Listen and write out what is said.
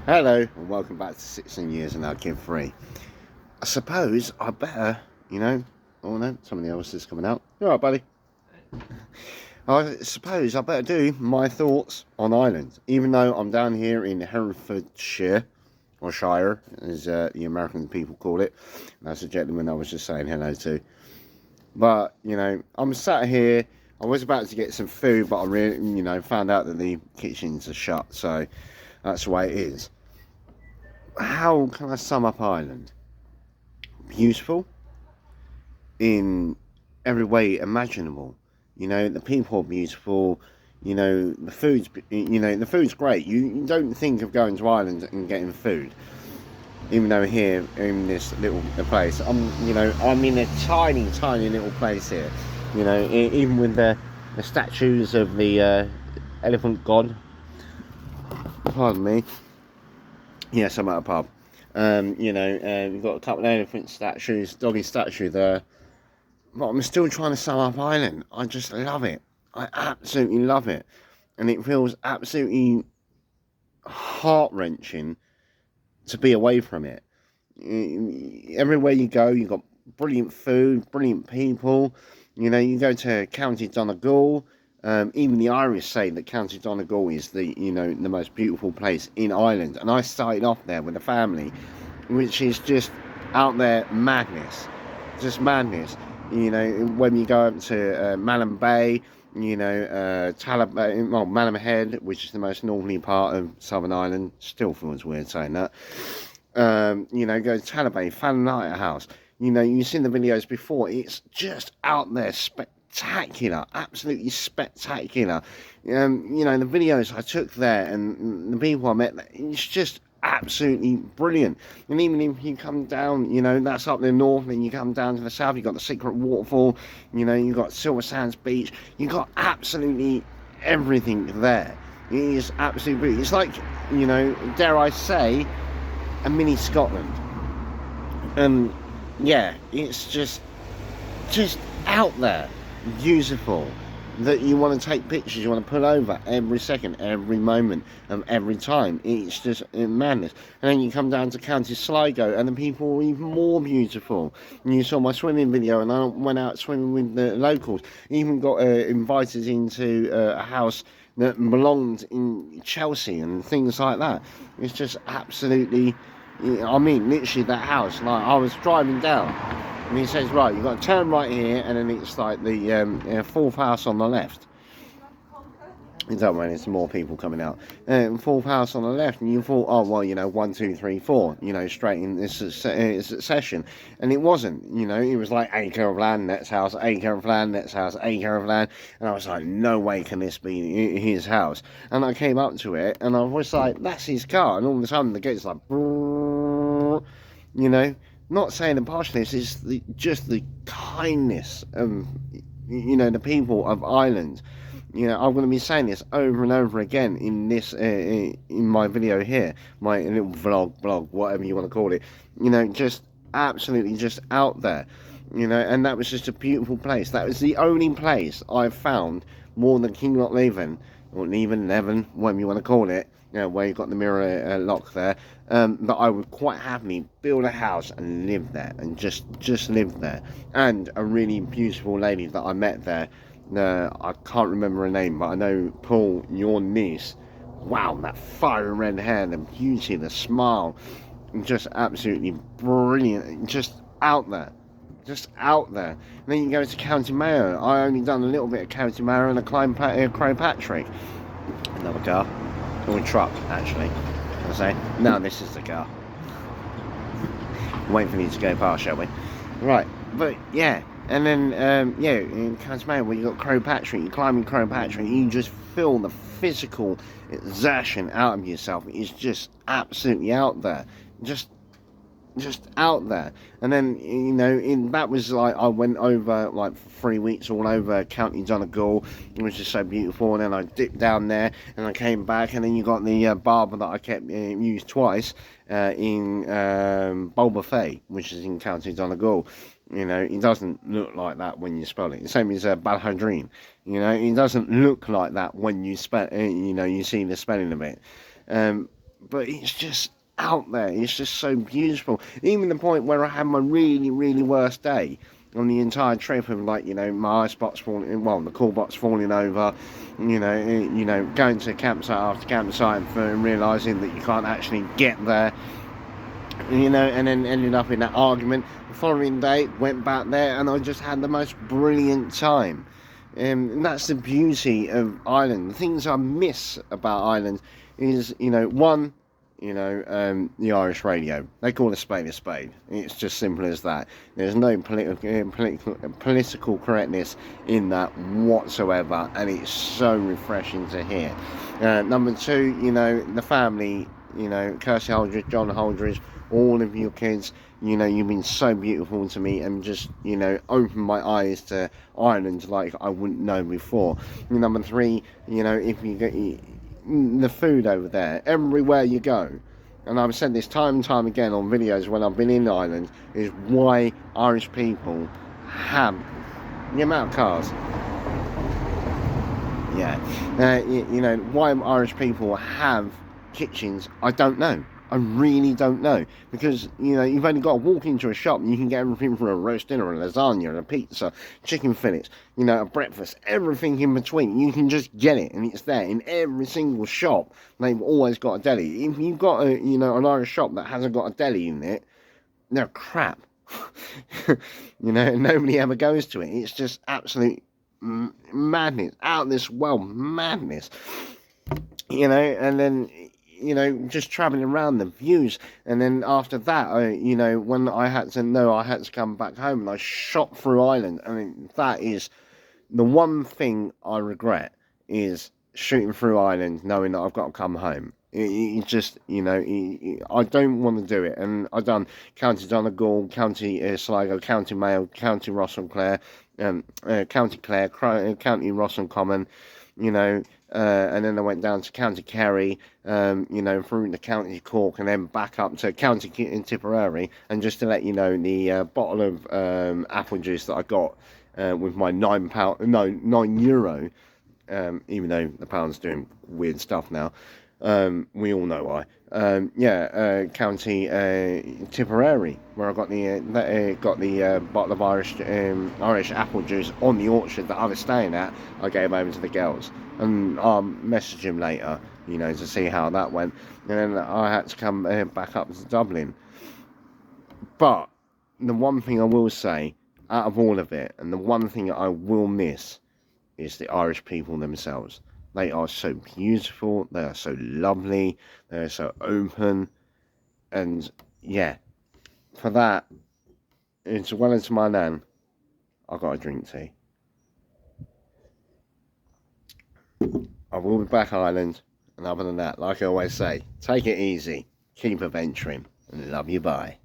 Hello and welcome back to 16 Years and Now Kid Free. I suppose I better, oh no, somebody else is coming out. You alright, buddy? I suppose I better do my thoughts on Ireland, even though I'm down here in Herefordshire, or Shire, as the American people call it. That's a gentleman I was just saying hello to. But, I'm sat here. I was about to get some food, but I really, found out that the kitchens are shut, so that's the way it is. How can I sum up Ireland? Beautiful in every way imaginable. The people are beautiful. The food's great. You don't think of going to Ireland and getting food, even though here in this little place, I'm in a tiny, tiny little place here. Even with the statues of the elephant god. Pardon me. Yes, I'm at a pub. We've got a couple of elephant statues, doggy statue there. But I'm still trying to sum up Ireland. I just love it. I absolutely love it. And it feels absolutely heart-wrenching to be away from it. Everywhere you go, you've got brilliant food, brilliant people. You go to County Donegal. Even the Irish say that County Donegal is the most beautiful place in Ireland. And I started off there with a family, which is just out there madness. Just madness. When you go up to Malham Bay, Malham Head, which is the most northerly part of Southern Ireland. Still feels weird saying that. Go to Talabay, Fallon House. You've seen the videos before. It's just out there, spectacular, absolutely spectacular. The videos I took there and the people I met there, it's just absolutely brilliant. And even if you come down, that's up the north, and you come down to the south, you've got the Secret Waterfall, you've got Silver Sands Beach, you've got absolutely everything there. It is absolutely brilliant. It's like, dare I say, a mini Scotland. And yeah, it's just out there, beautiful, that you want to take pictures, you want to pull over every second, every moment, every time. It's just madness. And then you come down to County Sligo, and the people are even more beautiful. And you saw my swimming video, and I went out swimming with the locals. Even got invited into a house that belonged in Chelsea and things like that. It's just absolutely, literally that house. Like, I was driving down, and he says, right, you've got to turn right here, and then it's like the fourth house on the left. You don't mind, there's more people coming out. Fourth house on the left, and you thought, oh, well, 1, 2, 3, 4, straight in this succession. And it wasn't, it was like acre of land, next house, acre of land, next house, acre of land. And I was like, no way can this be his house. And I came up to it, and I was like, that's his car. And all of a sudden, the gate's like, not saying impartialness, is just the kindness of, the people of Ireland. I'm going to be saying this over and over again in this, in my video here, my little blog, whatever you want to call it. Just absolutely just out there. And that was just a beautiful place. That was the only place I've found more than King Lochleven, or Leven, whatever you want to call it, where you've got the mirror lock there, that I would quite happily build a house and live there, and just live there. And a really beautiful lady that I met there, I can't remember her name, but I know, Paul, your niece, wow, that fiery red hair, the beauty, the smile, just absolutely brilliant, just out there. Just out there. And then you go to County Mayo. I only done a little bit of County Mayo and a Crowpatrick. Another car. Or a truck, actually. I say, no, this is the car. Waiting for you to go past, shall we? Right, but yeah. And then, in County Mayo, where you got Crowpatrick, you're climbing Crowpatrick, you just feel the physical exertion out of yourself. It's just absolutely out there. Just out there. And then, that was like, I went over like for 3 weeks all over County Donegal. It was just so beautiful. And then I dipped down there and I came back, and then you got the barber that I kept used twice in Bulbafay, which is in County Donegal. It doesn't look like that when you spell it. The same as Balhadreen. It doesn't look like that when you spell. You see the spelling of it. but it's just out there. It's just so beautiful. Even the point where I had my really, really worst day on the entire trip of, like, you know, my ice box falling, well, the cool box falling over, you know, going to campsite after campsite and realising that you can't actually get there, you know, and then ended up in that argument. The following day, went back there, and I just had the most brilliant time. And that's the beauty of Ireland. The things I miss about Ireland is, you know, one, you know, the Irish radio. They call a spade a spade. It's just simple as that. There's no political correctness in that whatsoever, and it's so refreshing to hear. Number two, you know, the family, you know, Kirsty Holdridge, John Holdridge, all of your kids, you know, you've been so beautiful to me, and just, you know, opened my eyes to Ireland like I wouldn't know before. Number three, you know, if you get the food over there, everywhere you go, and I've said this time and time again on videos when I've been in Ireland, is why Irish people have the amount of cars. Yeah, you know, why Irish people have kitchens, I don't know. I really don't know, because, you know, you've only got to walk into a shop and you can get everything from a roast dinner, a lasagna, a pizza, chicken fillets, you know, a breakfast, everything in between. You can just get it, and it's there in every single shop. They've always got a deli. If you've got a, you know, an Irish shop that hasn't got a deli in it, they're crap. You know, and nobody ever goes to it. It's just absolute madness, out of this world madness. You know, and then, you know, just traveling around, the views, and then after that, you know, when I had to come back home, and I shot through Ireland. I mean, that is the one thing I regret, is shooting through Ireland, knowing that I've got to come home. It just, you know, I don't want to do it. And I've done County Donegal, County Sligo, County Mayo, County Ross and Clare, County Clare, County Ross and Common, you know, and then I went down to County Kerry, you know, through the County Cork, and then back up to County Tipperary. And just to let you know, the bottle of apple juice that I got with my €9, even though the pound's doing weird stuff now, we all know why. County Tipperary, where I got the bottle of Irish apple juice on the orchard that I was staying at. I gave over to the girls, and I'll message him later, you know, to see how that went. And then I had to come back up to Dublin. But the one thing I will say, out of all of it, and the one thing that I will miss, is the Irish people themselves. They are so beautiful, they are so lovely, they are so open, and yeah, for that, as well as my nan, I've got to drink tea. I will be back Ireland, and other than that, like I always say, take it easy, keep adventuring, and love you, bye.